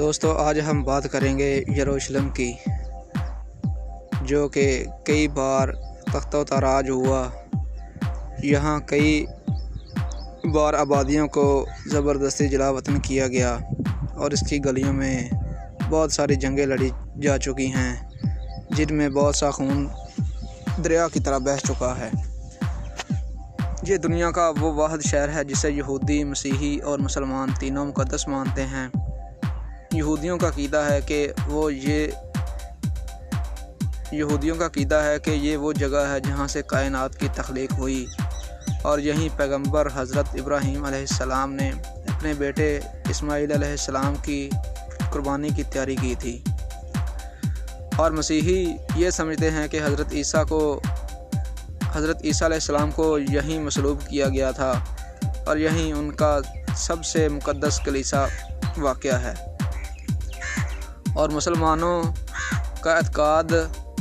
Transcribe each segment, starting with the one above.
دوستو آج ہم بات کریں گے یروشلم کی، جو کہ کئی بار تخت و تاراج ہوا۔ یہاں کئی بار آبادیوں کو زبردستی جلا وطن کیا گیا اور اس کی گلیوں میں بہت ساری جنگیں لڑی جا چکی ہیں، جن میں بہت سا خون دریا کی طرح بہہ چکا ہے۔ یہ دنیا کا وہ واحد شہر ہے جسے یہودی، مسیحی اور مسلمان تینوں مقدس مانتے ہیں۔ یہودیوں کا عقیدہ ہے کہ یہ وہ جگہ ہے جہاں سے کائنات کی تخلیق ہوئی اور یہیں پیغمبر حضرت ابراہیم علیہ السلام نے اپنے بیٹے اسماعیل علیہ السلام کی قربانی کی تیاری کی تھی، اور مسیحی یہ سمجھتے ہیں کہ حضرت عیسیٰ علیہ السلام کو یہیں مصلوب کیا گیا تھا اور یہیں ان کا سب سے مقدس کلیسا واقع ہے۔ اور مسلمانوں کا اعتقاد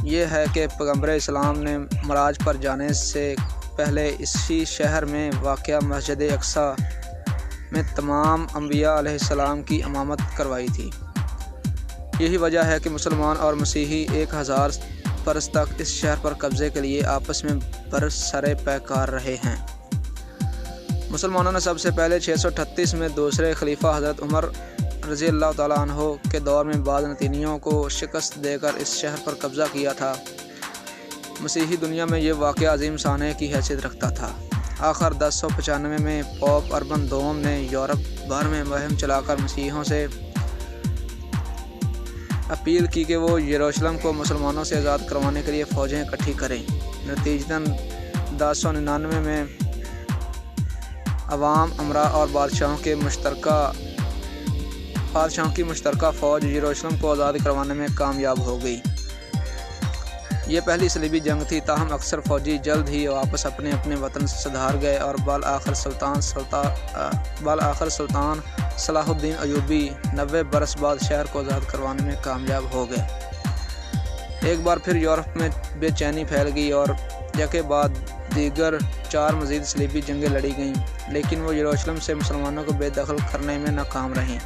یہ ہے کہ پیغمبر اسلام نے معراج پر جانے سے پہلے اسی شہر میں واقع مسجد اقصیٰ میں تمام انبیاء علیہ السلام کی امامت کروائی تھی۔ یہی وجہ ہے کہ مسلمان اور مسیحی 1000 برس تک اس شہر پر قبضے کے لیے آپس میں برسر پیکار رہے ہیں۔ مسلمانوں نے سب سے پہلے 638 میں دوسرے خلیفہ حضرت عمر رضی اللہ تعالیٰ عنہ کے دور میں بازنطینیوں کو شکست دے کر اس شہر پر قبضہ کیا تھا۔ مسیحی دنیا میں یہ واقعہ عظیم سانحے کی حیثیت رکھتا تھا۔ آخر 1095 میں پوپ اربن دوم نے یورپ بھر میں مہم چلا کر مسیحیوں سے اپیل کی کہ وہ یروشلم کو مسلمانوں سے آزاد کروانے کے لیے فوجیں اکٹھی کریں۔ نتیجتاً 1099 میں عوام، امراء اور بادشاہوں کی مشترکہ فوج یروشلم کو آزاد کروانے میں کامیاب ہو گئی۔ یہ پہلی صلیبی جنگ تھی، تاہم اکثر فوجی جلد ہی واپس اپنے وطن سے صدار گئے اور بالآخر سلطان صلاح الدین ایوبی 90 برس بعد شہر کو آزاد کروانے میں کامیاب ہو گئے۔ ایک بار پھر یورپ میں بے چینی پھیل گئی اور یکے بعد دیگر 4 مزید صلیبی جنگیں لڑی گئیں، لیکن وہ یروشلم سے مسلمانوں کو بے دخل کرنے میں ناکام رہیں۔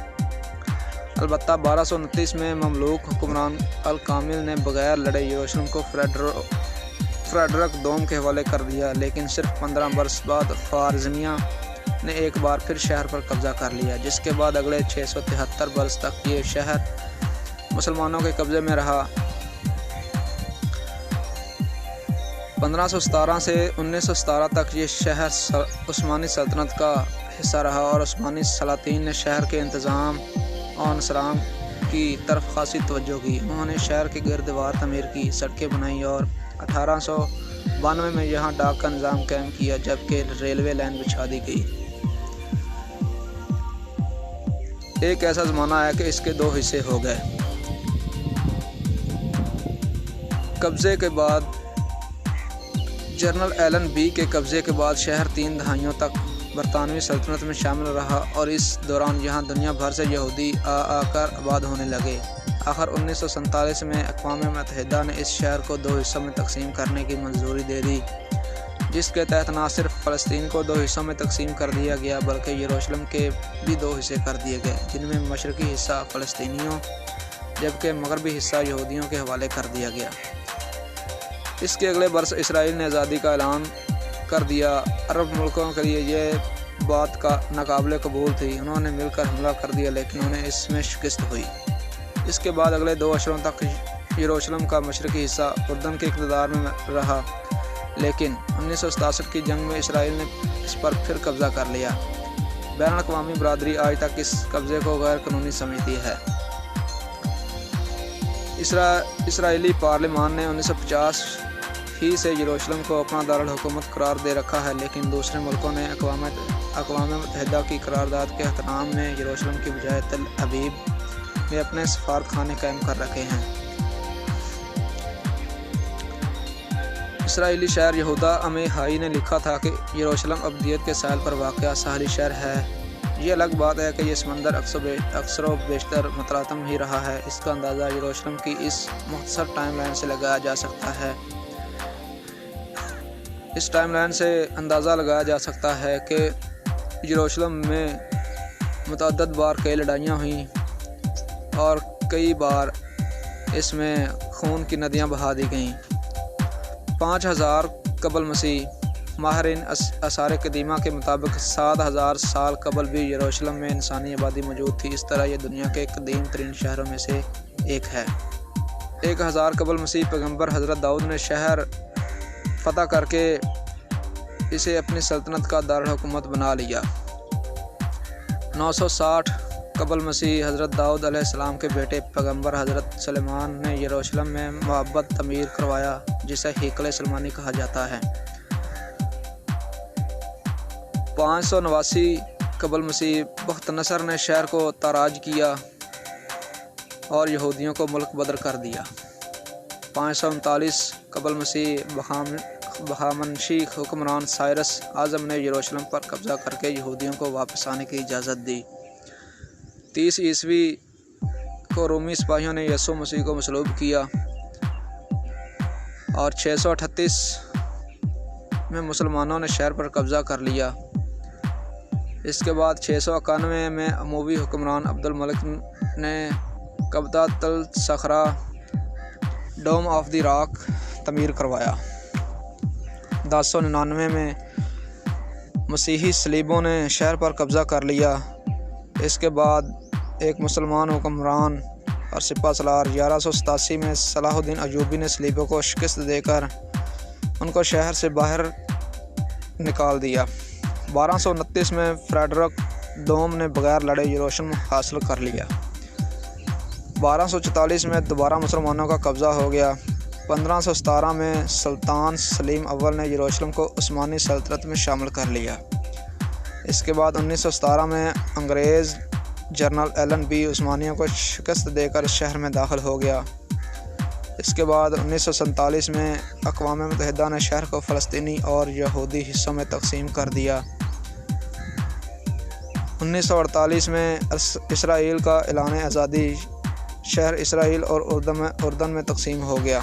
البتہ 1229 میں مملوک حکمران الکامل نے بغیر لڑے یروشلم کو فریڈرک دوم کے حوالے کر دیا، لیکن صرف 15 برس بعد خوارزمیہ نے ایک بار پھر شہر پر قبضہ کر لیا، جس کے بعد اگلے 673 برس تک یہ شہر مسلمانوں کے قبضے میں رہا۔ 1517 سے 1917 تک یہ شہر عثمانی سلطنت کا حصہ رہا اور عثمانی سلاطین نے شہر کے انتظام اور نظام کی طرف خاصی توجہ کی۔ انہوں نے شہر کے گرد دیوار تعمیر کی، سڑکیں بنائیں اور 1892 میں یہاں ڈاک کا نظام قائم کیا، جبکہ ریلوے لائن بچھا دی گئی۔ ایک ایسا زمانہ آیا کہ اس کے 2 حصے ہو گئے۔ قبضے کے بعد جنرل ایلن بی کے قبضے کے بعد شہر 3 دہائیوں تک برطانوی سلطنت میں شامل رہا اور اس دوران یہاں دنیا بھر سے یہودی آ کر آباد ہونے لگے۔ آخر 1947 میں اقوام متحدہ نے اس شہر کو 2 حصوں میں تقسیم کرنے کی منظوری دے دی، جس کے تحت نہ صرف فلسطین کو 2 حصوں میں تقسیم کر دیا گیا بلکہ یروشلم کے بھی 2 حصے کر دیے گئے، جن میں مشرقی حصہ فلسطینیوں جبکہ مغربی حصہ یہودیوں کے حوالے کر دیا گیا۔ اس کے اگلے برس اسرائیل نے آزادی کا اعلان کر دیا۔ عرب ملکوں کے لیے یہ بات ناقابل قبول تھی، انہوں نے مل کر حملہ کر دیا، لیکن انہیں اس میں شکست ہوئی۔ اس کے بعد اگلے 2 عشروں تک یروشلم کا مشرقی حصہ اردن کے اقتدار میں رہا، لیکن 1967 کی جنگ میں اسرائیل نے اس پر پھر قبضہ کر لیا۔ بین الاقوامی برادری آج تک اس قبضے کو غیر قانونی سمجھتی ہے۔ اسرائیلی پارلیمان نے 1950 ہی سے یروشلم کو اپنا دارالحکومت قرار دے رکھا ہے، لیکن دوسرے ملکوں نے اقوام متحدہ کی قرارداد کے احترام میں یروشلم کی بجائے تل ابیب میں اپنے سفارت خانے قائم کر رکھے ہیں۔ اسرائیلی شہر یہودا عمیہائی نے لکھا تھا کہ یروشلم ابدیت کے ساحل پر واقع ساحلی شہر ہے۔ یہ الگ بات ہے کہ یہ سمندر اکثر و بیشتر متلاطم ہی رہا ہے۔ اس کا اندازہ یروشلم کی اس مختصر ٹائم لائن سے لگایا جا سکتا ہے۔ اس ٹائم لائن سے اندازہ لگایا جا سکتا ہے کہ یروشلم میں متعدد بار کئی لڑائیاں ہوئیں اور کئی بار اس میں خون کی ندیاں بہا دی گئیں۔ 5000 قبل مسیح ماہرین آثار قدیمہ کے مطابق 7000 سال قبل بھی یروشلم میں انسانی آبادی موجود تھی۔ اس طرح یہ دنیا کے قدیم ترین شہروں میں سے ایک ہے۔ 1000 قبل مسیح پیغمبر حضرت داؤد نے شہر فتح کر کے اسے اپنی سلطنت کا دارالحکومت بنا لیا۔ 960 قبل مسیح حضرت داؤد علیہ السلام کے بیٹے پیغمبر حضرت سلیمان نے یروشلم میں معبد تعمیر کروایا جسے ہیکل سلیمانی کہا جاتا ہے۔ 589 قبل مسیح بخت نصر نے شہر کو تاراج کیا اور یہودیوں کو ملک بدر کر دیا۔ 539 قبل مسیح بہامنشی حکمران سائرس اعظم نے یروشلم پر قبضہ کر کے یہودیوں کو واپس آنے کی اجازت دی۔ 30 عیسوی کو رومی سپاہیوں نے یسوع مسیح کو مصلوب کیا اور 638 میں مسلمانوں نے شہر پر قبضہ کر لیا۔ اس کے بعد 691 میں اموی حکمران عبد الملک نے قبۃ الصخرہ ڈوم آف دی راک تعمیر کروایا۔ 1099 میں مسیحی صلیبوں نے شہر پر قبضہ کر لیا۔ اس کے بعد ایک مسلمان حکمران اور سپہ سالار 1187 میں صلاح الدین ایوبی نے صلیبوں کو شکست دے کر ان کو شہر سے باہر نکال دیا۔ 1229 میں فریڈرک دوم نے بغیر لڑے یروشلم حاصل کر لیا۔ 1244 میں دوبارہ مسلمانوں کا قبضہ ہو گیا۔ 1517 میں سلطان سلیم اول نے یروشلم کو عثمانی سلطنت میں شامل کر لیا۔ اس کے بعد 1917 میں انگریز جنرل ایلن بی عثمانیوں کو شکست دے کر شہر میں داخل ہو گیا۔ اس کے بعد 1947 میں اقوام متحدہ نے شہر کو فلسطینی اور یہودی حصوں میں تقسیم کر دیا۔ 1948 میں اسرائیل کا اعلان آزادی، شہر اسرائیل اور اردن میں تقسیم ہو گیا۔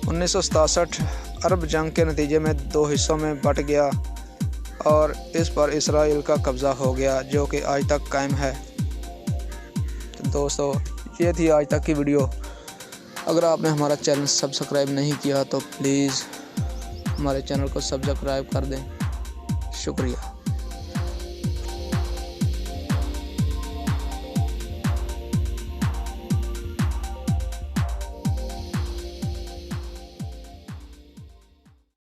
1967 عرب جنگ کے نتیجے میں 2 حصوں میں بٹ گیا اور اس پر اسرائیل کا قبضہ ہو گیا جو کہ آج تک قائم ہے۔ تو دوستو یہ تھی آج تک کی ویڈیو۔ اگر آپ نے ہمارا چینل سبسکرائب نہیں کیا تو پلیز ہمارے چینل کو سبسکرائب کر دیں۔ شکریہ۔